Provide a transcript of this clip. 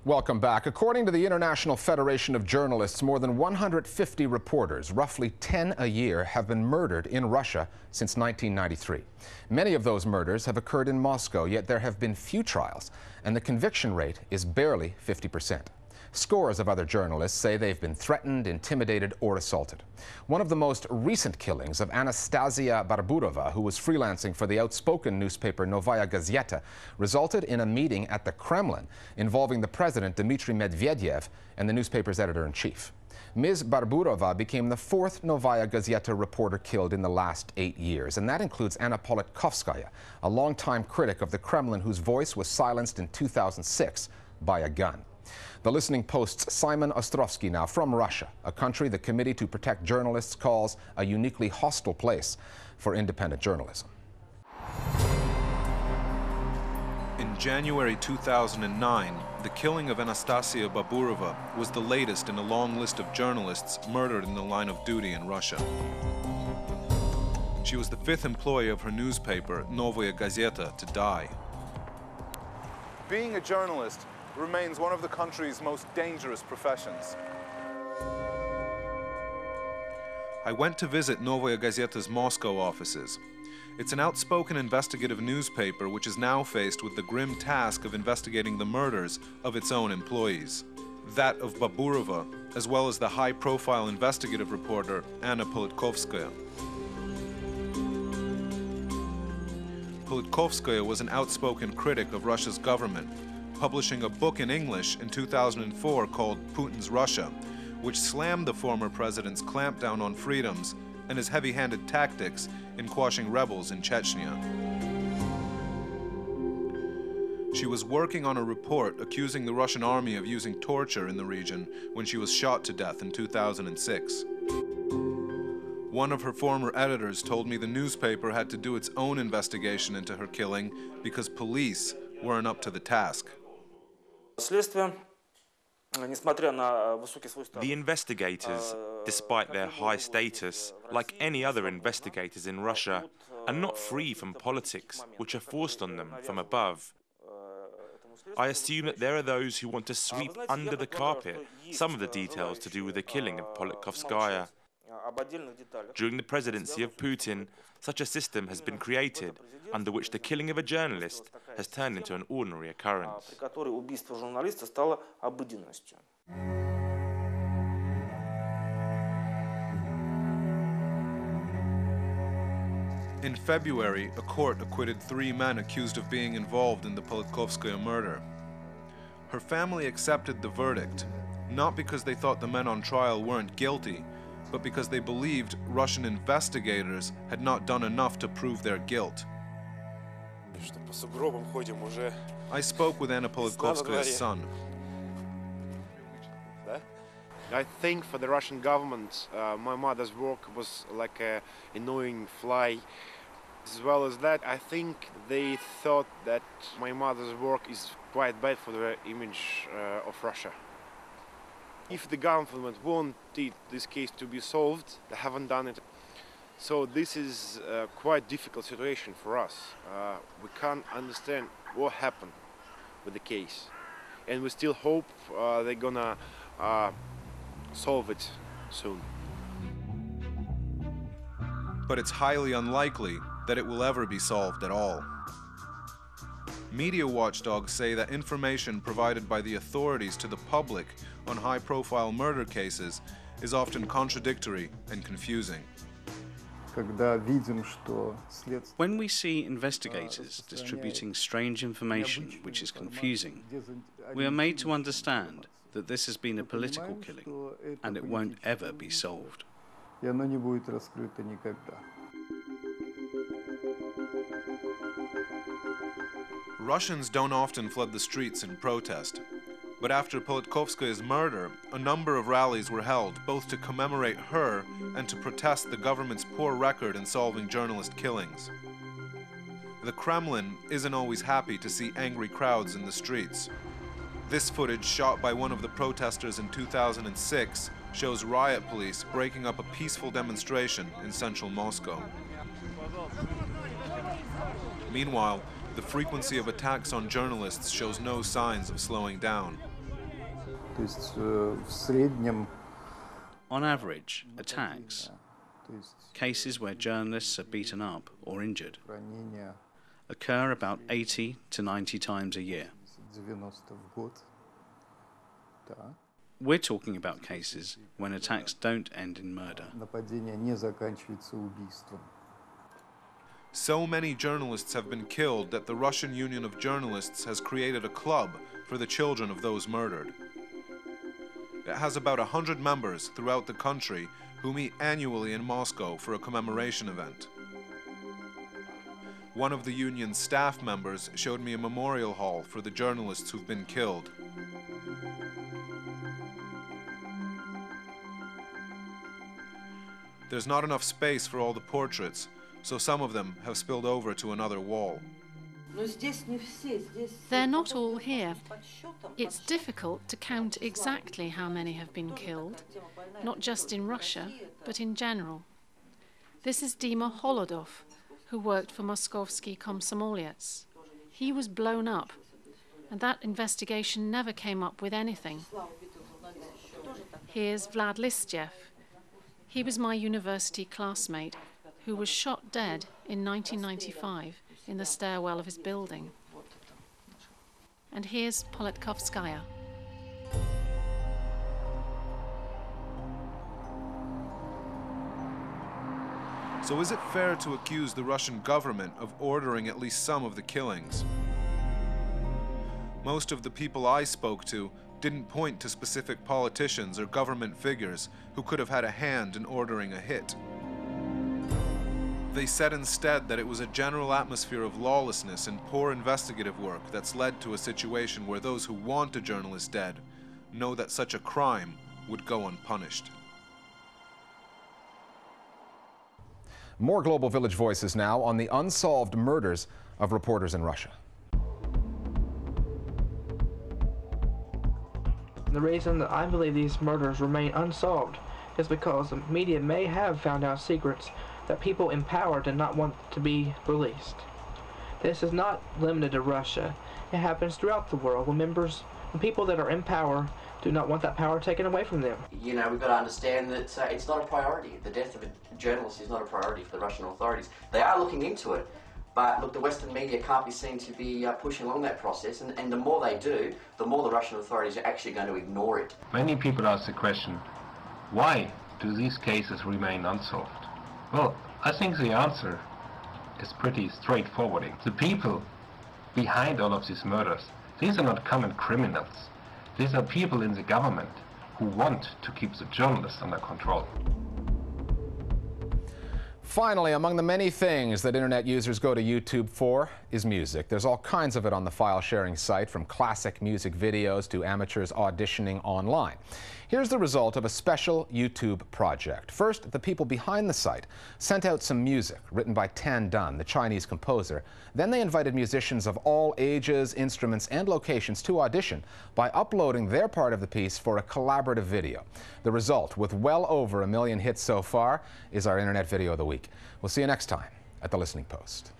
Welcome back. According to the International Federation of Journalists, more than 150 reporters, roughly 10 a year, have been murdered in Russia since 1993. Many of those murders have occurred in Moscow, yet there have been few trials, and the conviction rate is barely 50%. Scores of other journalists say they've been threatened, intimidated, or assaulted. One of the most recent killings of Anastasia Barburova, who was freelancing for the outspoken newspaper Novaya Gazeta, resulted in a meeting at the Kremlin involving the president Dmitry Medvedev and the newspaper's editor-in-chief. Ms. Barburova became the fourth Novaya Gazeta reporter killed in the last 8 years, and that includes Anna Politkovskaya, a longtime critic of the Kremlin whose voice was silenced in 2006 by a gun. The Listening Post's Simon Ostrovsky now from Russia, a country the Committee to Protect Journalists calls a uniquely hostile place for independent journalism. In January 2009, the killing of Anastasia Barburova was the latest in a long list of journalists murdered in the line of duty in Russia. She was the fifth employee of her newspaper, Novaya Gazeta, to die. Being a journalist remains one of the country's most dangerous professions. I went to visit Novaya Gazeta's Moscow offices. It's an outspoken investigative newspaper which is now faced with the grim task of investigating the murders of its own employees. That of Barburova, as well as the high-profile investigative reporter Anna Politkovskaya. Politkovskaya was an outspoken critic of Russia's government, publishing a book in English in 2004 called Putin's Russia, which slammed the former president's clampdown on freedoms and his heavy-handed tactics in quashing rebels in Chechnya. She was working on a report accusing the Russian army of using torture in the region when she was shot to death in 2006. One of her former editors told me the newspaper had to do its own investigation into her killing because police weren't up to the task. The investigators, despite their high status, like any other investigators in Russia, are not free from politics, which are forced on them from above. I assume that there are those who want to sweep under the carpet some of the details to do with the killing of Politkovskaya. During the presidency of Putin, such a system has been created, under which the killing of a journalist has turned into an ordinary occurrence. In February, a court acquitted 3 men accused of being involved in the Politkovskaya murder. Her family accepted the verdict, not because they thought the men on trial weren't guilty, but because they believed Russian investigators had not done enough to prove their guilt. I spoke with Anna Politkovskaya's son. I think for the Russian government, my mother's work was like an annoying fly. As well as that, I think they thought that my mother's work is quite bad for the image of Russia. If the government wanted this case to be solved, they haven't done it. So this is a quite difficult situation for us. We can't understand what happened with the case. And we still hope they're gonna solve it soon. But it's highly unlikely that it will ever be solved at all. Media watchdogs say that information provided by the authorities to the public on high-profile murder cases is often contradictory and confusing. When we see investigators distributing strange information which is confusing, we are made to understand that this has been a political killing and it won't ever be solved. Russians don't often flood the streets in protest, but after Politkovskaya's murder, a number of rallies were held both to commemorate her and to protest the government's poor record in solving journalist killings. The Kremlin isn't always happy to see angry crowds in the streets. This footage, shot by one of the protesters in 2006, shows riot police breaking up a peaceful demonstration in central Moscow. Meanwhile, the frequency of attacks on journalists shows no signs of slowing down. On average, attacks, cases where journalists are beaten up or injured, occur about 80 to 90 times a year. We're talking about cases when attacks don't end in murder. So many journalists have been killed that the Russian Union of Journalists has created a club for the children of those murdered. It has about 100 members throughout the country who meet annually in Moscow for a commemoration event. One of the union's staff members showed me a memorial hall for the journalists who've been killed. There's not enough space for all the portraits, so some of them have spilled over to another wall. They're not all here. It's difficult to count exactly how many have been killed, not just in Russia, but in general. This is Dima Holodov, who worked for Moskovsky Komsomolets. He was blown up, and that investigation never came up with anything. Here's Vlad Listyev. He was my university classmate who was shot dead in 1995 in the stairwell of his building. And here's Politkovskaya. So is it fair to accuse the Russian government of ordering at least some of the killings? Most of the people I spoke to didn't point to specific politicians or government figures who could have had a hand in ordering a hit. They said instead that it was a general atmosphere of lawlessness and poor investigative work that's led to a situation where those who want a journalist dead know that such a crime would go unpunished. More Global Village Voices now on the unsolved murders of reporters in Russia. The reason that I believe these murders remain unsolved is because the media may have found out secrets that people in power did not want to be released. This is not limited to Russia. It happens throughout the world when people that are in power do not want that power taken away from them. You know, we've got to understand that it's not a priority. The death of a journalist is not a priority for the Russian authorities. They are looking into it, but look, the Western media can't be seen to be pushing along that process, and the more they do, the more the Russian authorities are actually going to ignore it. Many people ask the question, why do these cases remain unsolved? Well, I think the answer is pretty straightforward. The people behind all of these murders, these are not common criminals. These are people in the government who want to keep the journalists under control. Finally, among the many things that internet users go to YouTube for is music. There's all kinds of it on the file-sharing site, from classic music videos to amateurs auditioning online. Here's the result of a special YouTube project. First, the people behind the site sent out some music written by Tan Dun, the Chinese composer. Then they invited musicians of all ages, instruments, and locations to audition by uploading their part of the piece for a collaborative video. The result, with well over 1 million hits so far, is our Internet Video of the Week. We'll see you next time at The Listening Post.